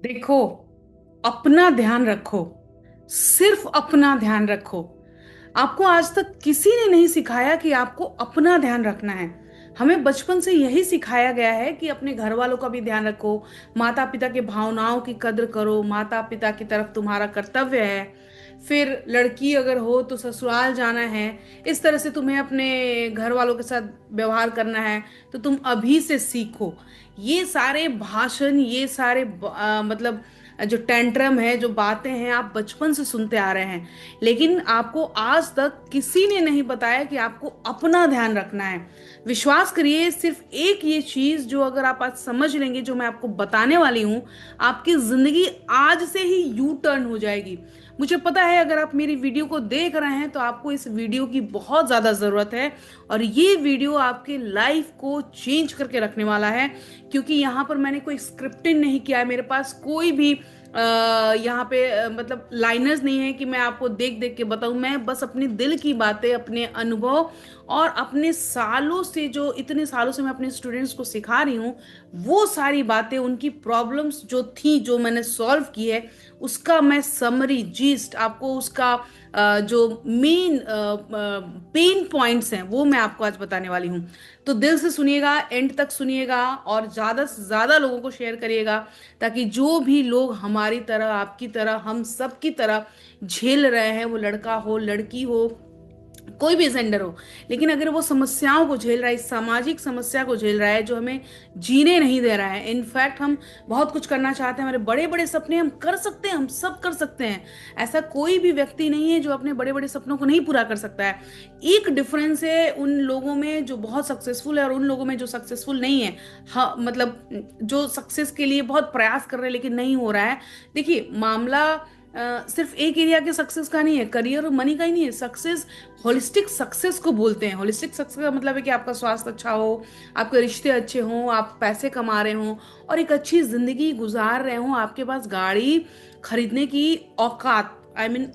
देखो, अपना ध्यान रखो। सिर्फ अपना ध्यान रखो। आपको आज तक किसी ने नहीं सिखाया कि आपको अपना ध्यान रखना है। हमें बचपन से यही सिखाया गया है कि अपने घर वालों का भी ध्यान रखो, माता पिता के भावनाओं की कद्र करो, माता पिता की तरफ तुम्हारा कर्तव्य है। फिर लड़की अगर हो तो ससुराल जाना है, इस तरह से तुम्हें अपने घर वालों के साथ व्यवहार करना है। तो तुम अभी से सीखो। ये सारे भाषण, ये सारे मतलब जो टेंट्रम है, जो बातें हैं, आप बचपन से सुनते आ रहे हैं। लेकिन आपको आज तक किसी ने नहीं बताया कि आपको अपना ध्यान रखना है। विश्वास करिए, सिर्फ एक ये चीज जो अगर आप आज समझ लेंगे, जो मैं आपको बताने वाली हूं, आपकी जिंदगी आज से ही यू टर्न हो जाएगी। मुझे पता है अगर आप मेरी वीडियो को देख रहे हैं तो आपको इस वीडियो की बहुत ज्यादा जरूरत है। और ये वीडियो आपके लाइफ को चेंज करके रखने वाला है। क्योंकि यहाँ पर मैंने कोई स्क्रिप्टिंग नहीं किया है, मेरे पास कोई भी यहाँ पे मतलब लाइनर्स नहीं है कि मैं आपको देख देख के बताऊं। मैं बस अपने दिल की बातें, अपने अनुभव और अपने सालों से, जो इतने सालों से मैं अपने स्टूडेंट्स को सिखा रही हूँ, वो सारी बातें, उनकी प्रॉब्लम्स जो थी, जो मैंने सॉल्व की है, उसका मैं समरी जीस्ट आपको, उसका जो मेन पेन पॉइंट्स हैं, वो मैं आपको आज बताने वाली हूँ। तो दिल से सुनिएगा, एंड तक सुनिएगा और ज़्यादा से ज़्यादा लोगों को शेयर करिएगा, ताकि जो भी लोग हमारी तरह, आपकी तरह, हम सब की तरह झेल रहे हैं, वो लड़का हो, लड़की हो, कोई भी जेंडर हो, लेकिन अगर वो समस्याओं को झेल रहा है, इस सामाजिक समस्या को झेल रहा है जो हमें जीने नहीं दे रहा है। इनफैक्ट हम बहुत कुछ करना चाहते हैं, हमारे बड़े बड़े सपने हम कर सकते हैं, हम सब कर सकते हैं। ऐसा कोई भी व्यक्ति नहीं है जो अपने बड़े बड़े सपनों को नहीं पूरा कर सकता है। एक डिफरेंस है उन लोगों में जो बहुत सक्सेसफुल है और उन लोगों में जो सक्सेसफुल नहीं है। हाँ, मतलब जो सक्सेस के लिए बहुत प्रयास कर रहे हैं लेकिन नहीं हो रहा है। देखिए, मामला सिर्फ एक एरिया के सक्सेस का नहीं है, करियर और मनी का ही नहीं है। सक्सेस, होलिस्टिक सक्सेस को बोलते हैं। होलिस्टिक सक्सेस का मतलब है कि आपका स्वास्थ्य अच्छा हो, आपके रिश्ते अच्छे हों, आप पैसे कमा रहे हों और एक अच्छी जिंदगी गुजार रहे हों, आपके पास गाड़ी खरीदने की औकात,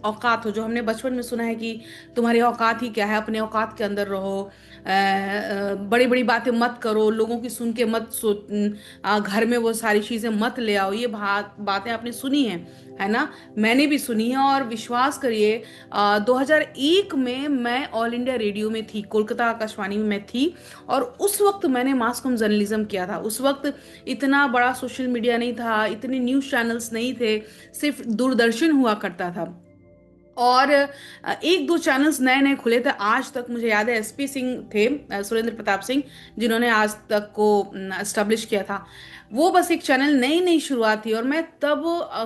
औकात हो। जो हमने बचपन में सुना है कि तुम्हारी औकात ही क्या है, अपने औकात के अंदर रहो, बड़ी बड़ी बातें मत करो, लोगों की सुन के मत घर में वो सारी चीजें मत ले आओ। ये बातें आपने सुनी है ना? मैंने भी सुनी है। और विश्वास करिए, 2001 में मैं ऑल इंडिया रेडियो में थी, कोलकाता आकाशवाणी में मैं थी। और उस वक्त मैंने मास कॉम जर्नलिज्म किया था। उस वक्त इतना बड़ा सोशल मीडिया नहीं था, इतने न्यूज़ चैनल्स नहीं थे, सिर्फ दूरदर्शन हुआ करता था। और एक दो चैनल्स नए नए खुले थे। आज तक मुझे याद है एसपी सिंह थे, सुरेंद्र प्रताप सिंह, जिन्होंने आज तक को एस्टेब्लिश किया था। वो बस एक चैनल, नई नई शुरुआत थी और मैं तब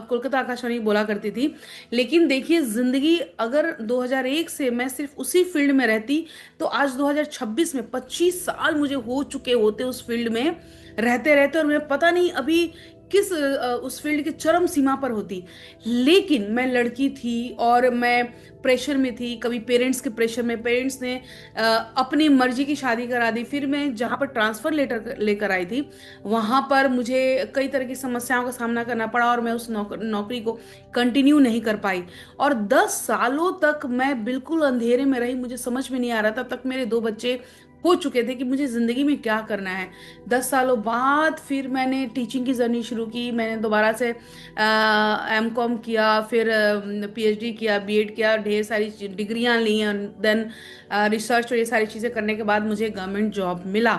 कोलकाता आकाशवाणी बोला करती थी। लेकिन देखिए, जिंदगी अगर 2001 से मैं सिर्फ उसी फील्ड में रहती तो आज 2026 में 25 साल मुझे हो चुके होते उस फील्ड में रहते रहते, और मैं पता नहीं अभी किस उस फील्ड की चरम सीमा पर होती। लेकिन मैं लड़की थी और मैं प्रेशर में थी, कभी पेरेंट्स के प्रेशर में, पेरेंट्स ने अपनी मर्जी की शादी करा दी। फिर मैं जहाँ पर ट्रांसफर लेटर लेकर आई थी, वहाँ पर मुझे कई तरह की समस्याओं का सामना करना पड़ा और मैं उस नौकरी को कंटिन्यू नहीं कर पाई। और 10 सालों तक मैं बिल्कुल अंधेरे में रही, मुझे समझ में नहीं आ रहा था। तब तक मेरे दो बच्चे हो चुके थे कि मुझे जिंदगी में क्या करना है। 10 सालों बाद फिर मैंने टीचिंग की जर्नी शुरू की। मैंने दोबारा से एम कॉम किया, फिर पीएचडी किया, बीएड किया, ढेर सारी डिग्रियां ली। देन रिसर्च और ये सारी चीज़ें करने के बाद मुझे गवर्नमेंट जॉब मिला।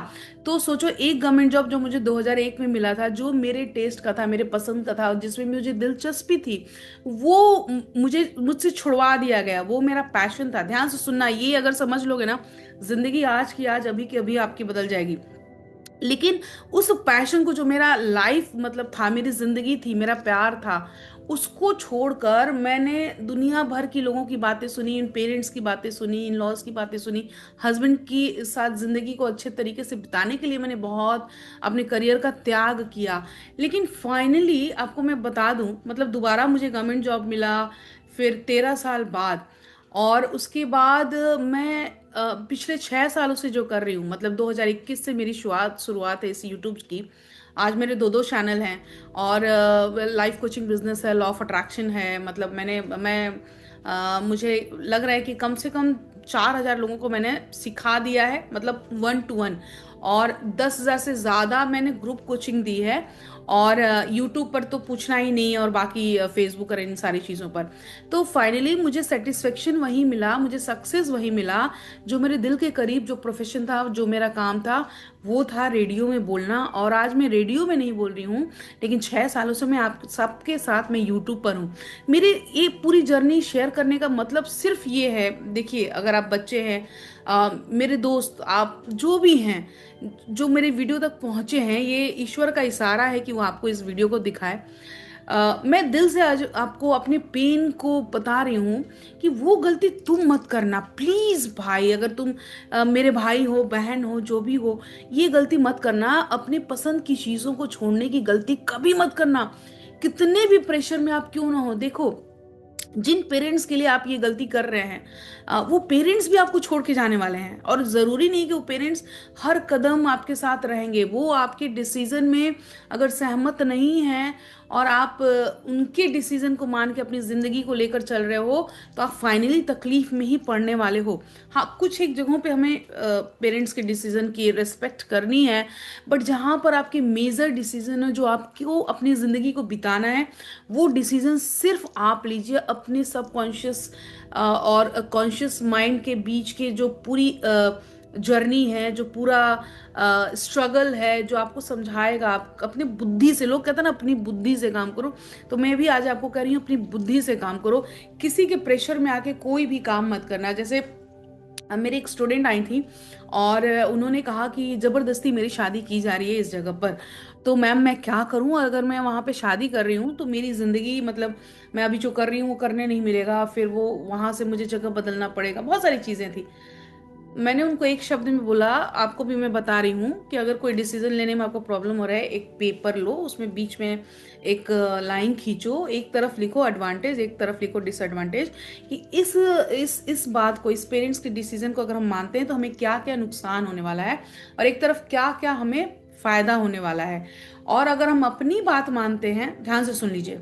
तो सोचो, एक गवर्नमेंट जॉब जो मुझे 2001 में मिला था, जो मेरे टेस्ट का था, मेरे पसंद का था, जिसमें मुझे दिलचस्पी थी, वो मुझे मुझसे छुड़वा दिया गया। वो मेरा पैशन था। ध्यान से सुनना, ये अगर समझ लोगे ना, जिंदगी आज की आज, अभी की अभी आपकी बदल जाएगी। लेकिन उस पैशन को, जो मेरा लाइफ मतलब था, मेरी जिंदगी थी, मेरा प्यार था, उसको छोड़कर मैंने दुनिया भर की लोगों की बातें सुनी, इन पेरेंट्स की बातें सुनी, इन लॉज की बातें सुनी। हस्बैंड की साथ जिंदगी को अच्छे तरीके से बिताने के लिए मैंने बहुत अपने करियर का त्याग किया। लेकिन फाइनली आपको मैं बता दूं, मतलब दोबारा मुझे गवर्नमेंट जॉब मिला, फिर 13 साल बाद। और उसके बाद मैं पिछले 6 सालों से जो कर रही हूँ, मतलब 2021 से मेरी शुरुआत शुरुआत है इस यूट्यूब की। आज मेरे दो दो चैनल हैं और लाइफ कोचिंग बिजनेस है, लॉ ऑफ अट्रैक्शन है। मतलब मुझे लग रहा है कि कम से कम 4,000 लोगों को मैंने सिखा दिया है, मतलब 1 to 1। और 10,000 से ज़्यादा मैंने ग्रुप कोचिंग दी है। और यूट्यूब पर तो पूछना ही नहीं, और बाकी फेसबुक और इन सारी चीज़ों पर। तो फाइनली मुझे सेटिस्फेक्शन वही मिला, मुझे सक्सेस वही मिला जो मेरे दिल के करीब जो प्रोफेशन था, जो मेरा काम था, वो था रेडियो में बोलना। और आज मैं रेडियो में नहीं बोल रही हूँ, लेकिन 6 सालों से मैं आप सबके साथ मैं यूट्यूब पर हूँ। मेरे ये पूरी जर्नी शेयर करने का मतलब सिर्फ ये है, देखिए अगर आप बच्चे हैं, मेरे दोस्त, आप जो भी हैं जो मेरे वीडियो तक पहुंचे हैं, ये ईश्वर का इशारा है कि वो आपको इस वीडियो को दिखाए। मैं दिल से आज आपको अपने पेन को बता रही हूँ कि वो गलती तुम मत करना प्लीज भाई। अगर तुम मेरे भाई हो, बहन हो, जो भी हो, ये गलती मत करना। अपनी पसंद की चीजों को छोड़ने की गलती कभी मत करना, कितने भी प्रेशर में आप क्यों ना हो। देखो, जिन पेरेंट्स के लिए आप ये गलती कर रहे हैं, वो पेरेंट्स भी आपको छोड़ के जाने वाले हैं। और ज़रूरी नहीं कि वो पेरेंट्स हर कदम आपके साथ रहेंगे। वो आपके डिसीजन में अगर सहमत नहीं हैं और आप उनके डिसीजन को मान के अपनी ज़िंदगी को लेकर चल रहे हो, तो आप फाइनली तकलीफ में ही पड़ने वाले हो। हाँ, कुछ एक जगहों पे हमें पेरेंट्स के डिसीजन की रिस्पेक्ट करनी है, बट जहाँ पर आपके मेजर डिसीजन है, जो आपको अपनी ज़िंदगी को बिताना है, वो डिसीजन सिर्फ आप लीजिए। अपने सबकॉन्शियस और कॉन्शियस माइंड के बीच के जो पूरी जर्नी है, जो पूरा स्ट्रगल है, जो आपको समझाएगा, आप अपनी बुद्धि से, लोग कहते हैं ना अपनी बुद्धि से काम करो, तो मैं भी आज आपको कह रही हूँ अपनी बुद्धि से काम करो। किसी के प्रेशर में आके कोई भी काम मत करना। जैसे मेरी एक स्टूडेंट आई थी और उन्होंने कहा कि जबरदस्ती मेरी शादी की जा रही है इस जगह पर, तो मैम मैं क्या करूं, अगर मैं वहां पे शादी कर रही हूँ तो मेरी जिंदगी, मतलब मैं अभी जो कर रही हूँ वो करने नहीं मिलेगा, फिर वो वहां से मुझे जगह बदलना पड़ेगा, बहुत सारी चीजें थी। मैंने उनको एक शब्द में बोला, आपको भी मैं बता रही हूँ कि अगर कोई डिसीजन लेने में आपको प्रॉब्लम हो रहा है, एक पेपर लो, उसमें बीच में एक लाइन खींचो, एक तरफ लिखो एडवांटेज, एक तरफ लिखो डिसएडवांटेज, कि इस बात को, इस पेरेंट्स के डिसीजन को अगर हम मानते हैं तो हमें क्या क्या नुकसान होने वाला है, और एक तरफ क्या क्या हमें फायदा होने वाला है। और अगर हम अपनी बात मानते हैं, ध्यान से सुन लीजिए,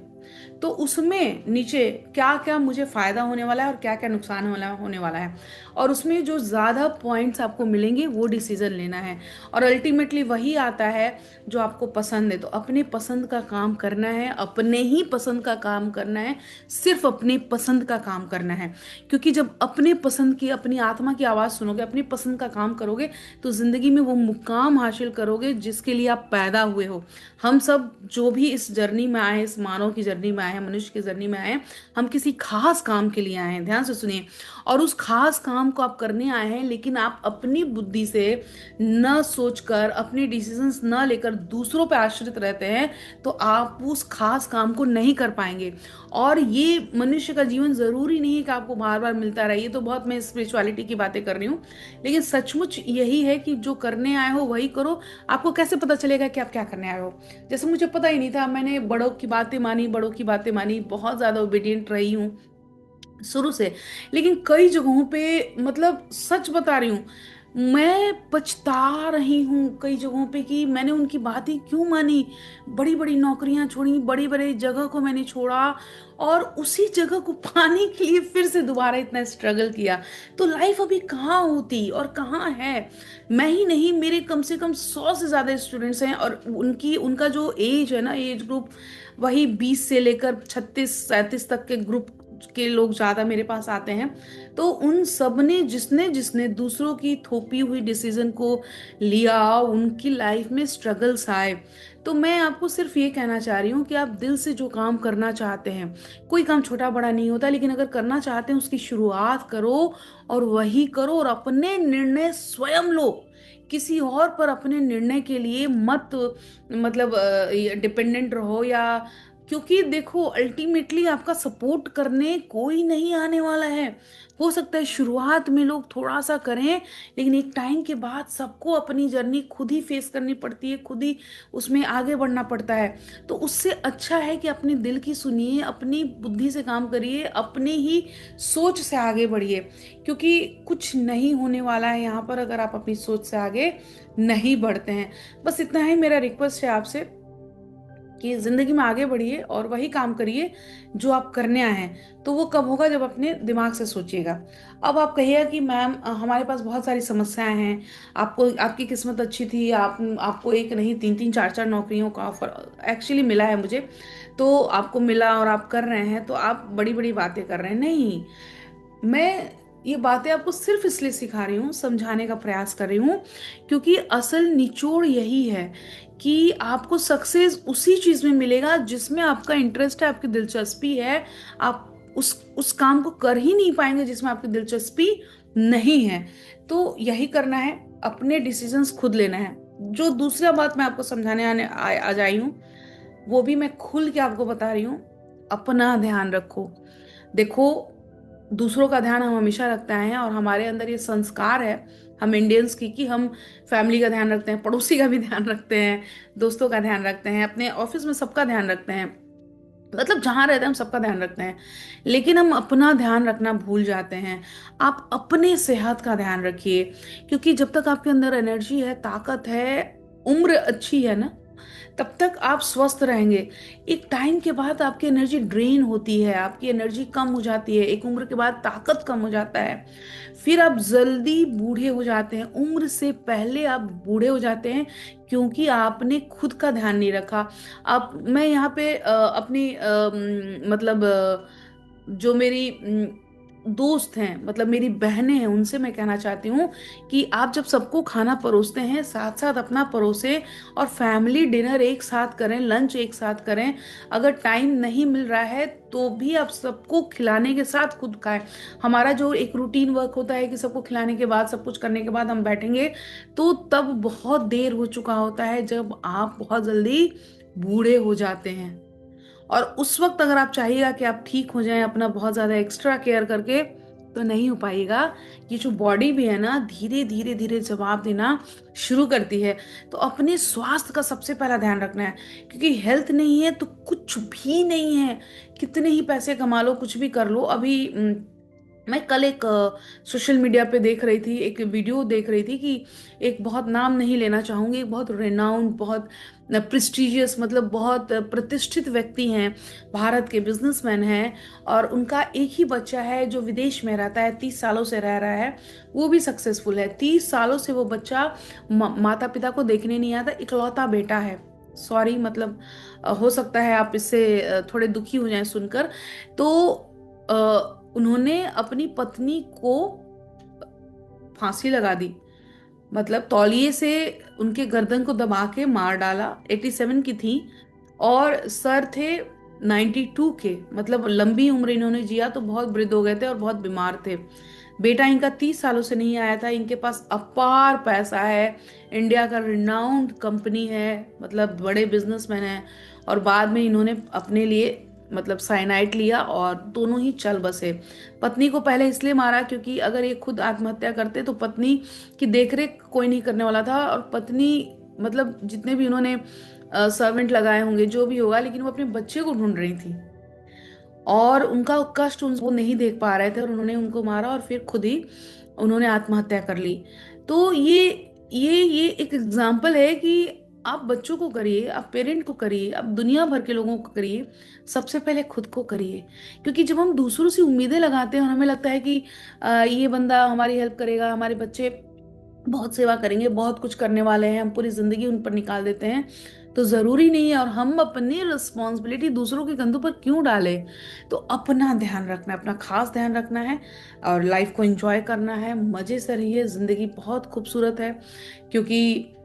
तो उसमें नीचे क्या क्या मुझे फायदा होने वाला है और क्या क्या नुकसान होने वाला है, और उसमें जो ज्यादा पॉइंट्स आपको मिलेंगे वो डिसीजन लेना है। और अल्टीमेटली वही आता है जो आपको पसंद है। तो अपने पसंद का काम करना है, अपने ही पसंद का काम करना है, सिर्फ अपने पसंद का काम करना है। क्योंकि जब अपने पसंद की, अपनी आत्मा की आवाज सुनोगे, अपनी पसंद का काम करोगे, तो जिंदगी में वो मुकाम हासिल करोगे जिसके लिए आप पैदा हुए हो। हम सब जो भी इस जर्नी में आए हैं, इस मानव की जर्नी में आए हैं, मनुष्य की जर्नी में आए हैं, हम किसी खास काम के लिए आए हैं, ध्यान से सुनिए। और उस खास काम को आप करने आए हैं, लेकिन आप अपनी बुद्धि से न सोचकर, अपने डिसीजंस न लेकर दूसरों पे आश्रित रहते हैं, तो आप उस खास काम को नहीं कर पाएंगे। और ये मनुष्य का जीवन जरूरी नहीं है कि आपको बार बार मिलता रहे। ये तो बहुत मैं स्पिरिचुअलिटी की बातें कर रही हूँ, लेकिन सचमुच यही है कि जो करने आए हो वही करो। आपको कैसे पता चलेगा कि आप क्या करने आए हो? जैसे मुझे पता ही नहीं था, मैंने बड़ों की बातें मानी, बड़ों की बातें मानी, बहुत ज्यादा ओबीडियंट रही हूँ शुरू से। लेकिन कई जगहों पे, मतलब सच बता रही हूँ, मैं पछता रही हूँ कई जगहों पे कि मैंने उनकी बात ही क्यों मानी। बड़ी बड़ी नौकरियां छोड़ी, बड़ी बड़ी जगह को मैंने छोड़ा, और उसी जगह को पाने के लिए फिर से दोबारा इतना स्ट्रगल किया। तो लाइफ अभी कहाँ होती और कहाँ है। मैं ही नहीं, मेरे कम से कम 100 से ज्यादा स्टूडेंट्स हैं, और उनका जो एज है ना, एज ग्रुप वही 20 से लेकर 36 37 तक के ग्रुप के लोग ज्यादा मेरे पास आते हैं। तो उन सब ने, जिसने जिसने दूसरों की थोपी हुई डिसीजन को लिया, उनकी लाइफ में स्ट्रगल्स आए। तो मैं आपको सिर्फ ये कहना चाह रही हूँ कि आप दिल से जो काम करना चाहते हैं, कोई काम छोटा बड़ा नहीं होता, लेकिन अगर करना चाहते हैं उसकी शुरुआत करो, और वही करो, और अपने निर्णय स्वयं लो। किसी और पर अपने निर्णय के लिए मत, मतलब डिपेंडेंट रहो, या क्योंकि देखो अल्टीमेटली आपका सपोर्ट करने कोई नहीं आने वाला है। हो सकता है शुरुआत में लोग थोड़ा सा करें, लेकिन एक टाइम के बाद सबको अपनी जर्नी खुद ही फेस करनी पड़ती है, खुद ही उसमें आगे बढ़ना पड़ता है। तो उससे अच्छा है कि अपने दिल की सुनिए, अपनी बुद्धि से काम करिए, अपने ही सोच से आगे बढ़िए, क्योंकि कुछ नहीं होने वाला है यहाँ पर अगर आप अपनी सोच से आगे नहीं बढ़ते हैं। बस इतना ही मेरा रिक्वेस्ट है आपसे। कि जिंदगी में आगे बढ़िए और वही काम करिए जो आप करने आए हैं। तो वो कब होगा, जब अपने दिमाग से सोचिएगा। अब आप कहिएगा कि मैम हमारे पास बहुत सारी समस्याएं हैं, आपको आपकी किस्मत अच्छी थी, आपको एक नहीं तीन तीन चार चार नौकरियों का ऑफर एक्चुअली मिला है मुझे, तो आपको मिला और आप कर रहे हैं, तो आप बड़ी बड़ी बातें कर रहे हैं। नहीं, मैं ये बातें आपको सिर्फ इसलिए सिखा रही हूँ, समझाने का प्रयास कर रही हूँ, क्योंकि असल निचोड़ यही है कि आपको सक्सेस उसी चीज में मिलेगा जिसमें आपका इंटरेस्ट है, आपकी दिलचस्पी है। आप उस काम को कर ही नहीं पाएंगे जिसमें आपकी दिलचस्पी नहीं है। तो यही करना है, अपने डिसीजंस खुद लेना है। जो दूसरा बात मैं आपको समझाने आ जाई हूँ, वो भी मैं खुल के आपको बता रही हूँ, अपना ध्यान रखो। देखो, दूसरों का ध्यान हम हमेशा रखते हैं और हमारे अंदर ये संस्कार है हम इंडियंस की, कि हम फैमिली का ध्यान रखते हैं, पड़ोसी का भी ध्यान रखते हैं, दोस्तों का ध्यान रखते हैं, अपने ऑफिस में सबका ध्यान रखते हैं, मतलब जहां रहते हैं हम सबका ध्यान रखते हैं। लेकिन हम अपना ध्यान रखना भूल जाते हैं। आप अपने सेहत का ध्यान रखिए, क्योंकि जब तक आपके अंदर एनर्जी है, ताकत है, उम्र अच्छी है ना, तब तक आप स्वस्थ रहेंगे। एक टाइम के बाद आपकी एनर्जी ड्रेन होती है, आपकी एनर्जी कम हो जाती है, एक उम्र के बाद ताकत कम हो जाता है, फिर आप जल्दी बूढ़े हो जाते हैं, उम्र से पहले आप बूढ़े हो जाते हैं, क्योंकि आपने खुद का ध्यान नहीं रखा। आप मैं यहाँ पे अपनी मतलब जो मेरी दोस्त हैं, मतलब मेरी बहनें हैं, उनसे मैं कहना चाहती हूँ कि आप जब सबको खाना परोसते हैं, साथ साथ अपना परोसे, और फैमिली डिनर एक साथ करें, लंच एक साथ करें। अगर टाइम नहीं मिल रहा है तो भी आप सबको खिलाने के साथ खुद खाएं। हमारा जो एक रूटीन वर्क होता है कि सबको खिलाने के बाद, सब कुछ करने के बाद हम बैठेंगे, तो तब बहुत देर हो चुका होता है, जब आप बहुत जल्दी बूढ़े हो जाते हैं। और उस वक्त अगर आप चाहिएगा कि आप ठीक हो जाएं अपना बहुत ज्यादा एक्स्ट्रा केयर करके, तो नहीं हो पाएगा। ये जो बॉडी भी है ना, धीरे धीरे धीरे जवाब देना शुरू करती है। तो अपने स्वास्थ्य का सबसे पहला ध्यान रखना है, क्योंकि हेल्थ नहीं है तो कुछ भी नहीं है। कितने ही पैसे कमा लो, कुछ भी कर लो। अभी मैं कल एक सोशल मीडिया पे देख रही थी, एक वीडियो देख रही थी कि एक बहुत, नाम नहीं लेना चाहूंगी, एक बहुत रेनाउंड, बहुत प्रेस्टिजियस, मतलब बहुत प्रतिष्ठित व्यक्ति हैं, भारत के बिजनेसमैन हैं, और उनका एक ही बच्चा है जो विदेश में रहता है, 30 सालों से रह रहा है, वो भी सक्सेसफुल है। 30 सालों से वो बच्चा माता पिता को देखने नहीं आता, इकलौता बेटा है। सॉरी, मतलब हो सकता है आप इससे थोड़े दुखी हो जाएं सुनकर। तो उन्होंने अपनी पत्नी को फांसी लगा दी, मतलब तौलिए से उनके गर्दन को दबा के मार डाला। 87 की थी और सर थे 92 के, मतलब लंबी उम्र इन्होंने जिया, तो बहुत वृद्ध हो गए थे और बहुत बीमार थे। बेटा इनका 30 सालों से नहीं आया था। इनके पास अपार पैसा है, इंडिया का रिनाउंड कंपनी है, मतलब बड़े बिजनेसमैन हैं। और बाद में इन्होंने अपने लिए मतलब साइनाइड लिया और दोनों ही चल बसे। पत्नी को पहले इसलिए मारा क्योंकि अगर ये खुद आत्महत्या करते तो पत्नी की देखरेख कोई नहीं करने वाला था, और पत्नी, मतलब जितने भी उन्होंने सर्वेंट लगाए होंगे, जो भी होगा, लेकिन वो अपने बच्चे को ढूंढ रही थी और उनका कष्ट उनको नहीं देख पा रहे थे, और उन्होंने उनको मारा और फिर खुद ही उन्होंने आत्महत्या कर ली। तो ये एक एग्जाम्पल है कि आप बच्चों को करिए, आप पेरेंट को करिए, आप दुनिया भर के लोगों को करिए, सबसे पहले खुद को करिए। क्योंकि जब हम दूसरों से उम्मीदें लगाते हैं और हमें लगता है कि ये बंदा हमारी हेल्प करेगा, हमारे बच्चे बहुत सेवा करेंगे, बहुत कुछ करने वाले हैं, हम पूरी जिंदगी उन पर निकाल देते हैं, तो जरूरी नहीं है। और हम अपनी रिस्पॉन्सिबिलिटी दूसरों के कंधों पर क्यों डालें? तो अपना ध्यान रखना है, अपना खास ध्यान रखना है, और लाइफ को एंजॉय करना है, मजे से रहिए। जिंदगी बहुत खूबसूरत है, क्योंकि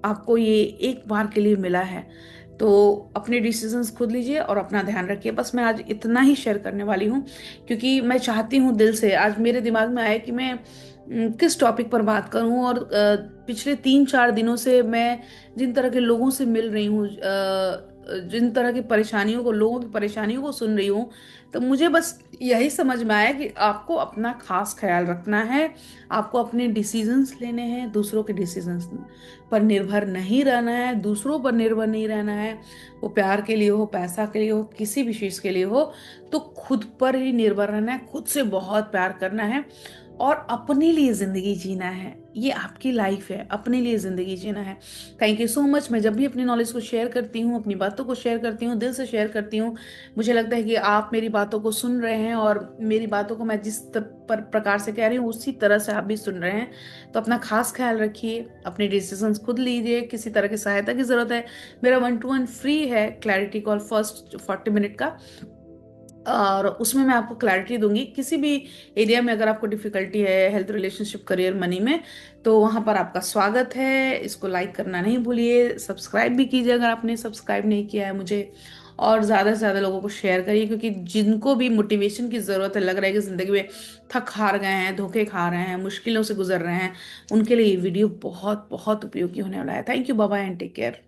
आपको ये एक बार के लिए मिला है। तो अपने डिसीजंस खुद लीजिए और अपना ध्यान रखिए। बस मैं आज इतना ही शेयर करने वाली हूँ, क्योंकि मैं चाहती हूँ दिल से, आज मेरे दिमाग में आया कि मैं किस टॉपिक पर बात करूं। और पिछले 3-4 दिनों से मैं जिन तरह के लोगों से मिल रही हूँ, जिन तरह की परेशानियों को, लोगों की परेशानियों को सुन रही हूँ, तो मुझे बस यही समझ में आया कि आपको अपना खास ख्याल रखना है, आपको अपने डिसीजंस लेने हैं, दूसरों के डिसीजंस पर निर्भर नहीं रहना है, दूसरों पर निर्भर नहीं रहना है। वो प्यार के लिए हो, पैसा के लिए हो, किसी भी चीज के लिए हो, तो खुद पर ही निर्भर रहना है, खुद से बहुत प्यार करना है। और अपने लिए जिंदगी जीना है। ये आपकी लाइफ है, अपने लिए जिंदगी जीना है। Thank you so much. मैं जब भी अपनी नॉलेज को शेयर करती हूँ, अपनी बातों को शेयर करती हूँ, दिल से शेयर करती हूँ, मुझे लगता है कि आप मेरी बातों को सुन रहे हैं, और मेरी बातों को मैं जिस प्रकार से कह रही हूँ उसी तरह से आप भी सुन रहे हैं। तो अपना खास ख्याल रखिए, अपने डिसीजंस खुद लीजिए। किसी तरह की सहायता की जरूरत है, मेरा 1-to-1 फ्री है क्लैरिटी कॉल, फर्स्ट 40 मिनट का, और उसमें मैं आपको क्लैरिटी दूंगी किसी भी एरिया में। अगर आपको डिफिकल्टी है हेल्थ, रिलेशनशिप, करियर, मनी में, तो वहां पर आपका स्वागत है। इसको लाइक करना नहीं भूलिए, सब्सक्राइब भी कीजिए अगर आपने सब्सक्राइब नहीं किया है मुझे, और ज़्यादा से ज़्यादा लोगों को शेयर करिए, क्योंकि जिनको भी मोटिवेशन की ज़रूरत है, लग रहा है कि ज़िंदगी में थक हार गए हैं, धोखे खा रहे हैं, मुश्किलों से गुजर रहे हैं, उनके लिए ये वीडियो बहुत बहुत उपयोगी होने वाला है। Thank you, bye bye and take care.